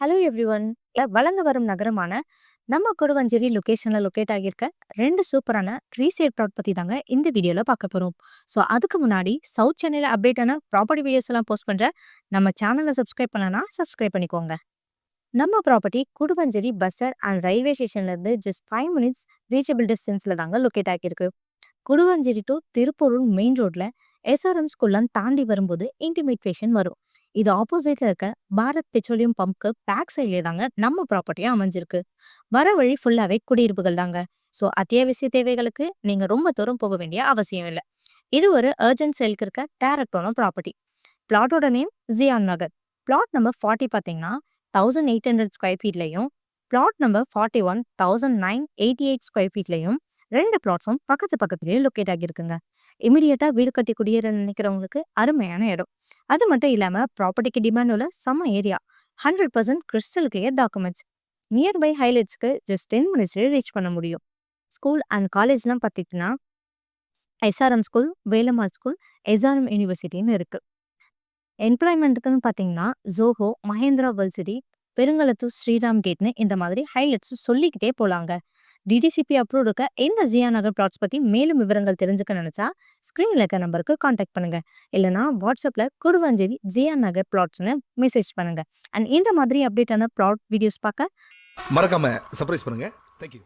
Hello everyone. வளர்ந்து வரும் நகரமான நம்ம கொடுவஞ்சேரி லொகேஷன்ல லொகேட் ஆகியிருக்க 2 சூப்பரான ரீசேல் ப்ளாட் பத்தி தாங்க இந்த வீடியோல பார்க்க போறோம். ஸோ அதுக்கு முன்னாடி சவுத் சென்னையில அப்டேட்டான ப்ராப்பர்ட்டி வீடியோஸ் எல்லாம் போஸ்ட் பண்ற நம்ம சேனலை சப்ஸ்கிரைப் பண்ணலனா சப்ஸ்கிரைப் பண்ணிக்கோங்க. நம்ம property Guduvanchery buzzer and railway ஸ்டேஷன்ல இருந்து ஜஸ்ட் 5 மினிட்ஸ் ரீச்சபிள் டிஸ்டன்ஸ்ல தாங்க லொகேட் ஆகியிருக்கு. குடுவஞ்சேரி டு திருப்பூர் மெயின் ரோட்ல எஸ்ஆர்எம் ஸ்கூல்ல தாண்டி வரும்போது இன்டிமேட் ஸ்டேஷன் வரும். இது ஆப்போசிட்ல இருக்க பாரத் பெட்ரோலியம் பம்ப்க்கு பேக் சைட்லயே தாங்க நம்ம ப்ராப்பர்ட்டியா அமைஞ்சிருக்கு. வர வழி ஃபுல்லாவே குடியிருப்புகள் தாங்க. ஸோ அத்தியாவசிய தேவைகளுக்கு நீங்க ரொம்ப தூரம் போக வேண்டிய அவசியம் இல்லை. இது ஒரு அர்ஜென்ட் சேல்க்கு இருக்க டேரக்டான ப்ராப்பர்ட்டி. பிளாட்டோட நேம் ஜியான் நகர். பிளாட் நம்பர் 40 பார்த்தீங்கன்னா 1800 ஸ்கொயர் ஃபீட்லையும், பிளாட் நம்பர் 41 1988 ஸ்கொயர் ஃபீட்லையும் 2 பிளாட்ஸும் பக்கத்து பக்கத்துலேயே லொக்கேட் ஆகியிருக்குங்க. இமீடியட்டா வீடு கட்டி குடியேற நினைக்கிறவங்களுக்கு அருமையான இடம். அது மட்டும் இல்லாம ப்ராப்பர்ட்டிக்கு டிமாண்ட் உள்ள செம்ம area. 100% crystal clear documents. Nearby ஹைலைட்ஸ்க்கு ஜஸ்ட் 10 மினிட்ஸ்லேயே ரீச் பண்ண முடியும். ஸ்கூல் அண்ட் காலேஜ்லாம் பார்த்தீங்கன்னா SRM school, Velammal school, SRM யூனிவர்சிட்டின்னு இருக்கு. எம்ப்ளாய்மெண்ட்டுக்குன்னு பார்த்தீங்கன்னா ஜோஹோ, மஹேந்திரா வேர்ல்ட் சிட்டி, பெருங்களத்தூர் ஸ்ரீராம் கேட்னு இந்த மாதிரி ஹைலைட்ஸ் சொல்லிக்கிட்டே போலாங்க. டிடிசிபி அப்ரூவ் இருக்க இந்த ஜியா நகர் ப்ளாட்ஸ் பத்தி மேலும் விவரங்கள் தெரிஞ்சுக்க நினைச்சா ஸ்கிரீன்ல இருக்க நம்பருக்கு கான்டாக்ட் பண்ணுங்க. இல்லைனா வாட்ஸ்அப்ல கொடுவஞ்சேரி ஜியா நகர் ப்ளாட்ஸ்னு மெசேஜ் பண்ணுங்க. அண்ட் இந்த மாதிரி அப்டேட்டான ப்ளாட் வீடியோஸ் பார்க்க மறக்காம சர்ப்ரைஸ் பண்ணுங்க. தேங்க்யூ.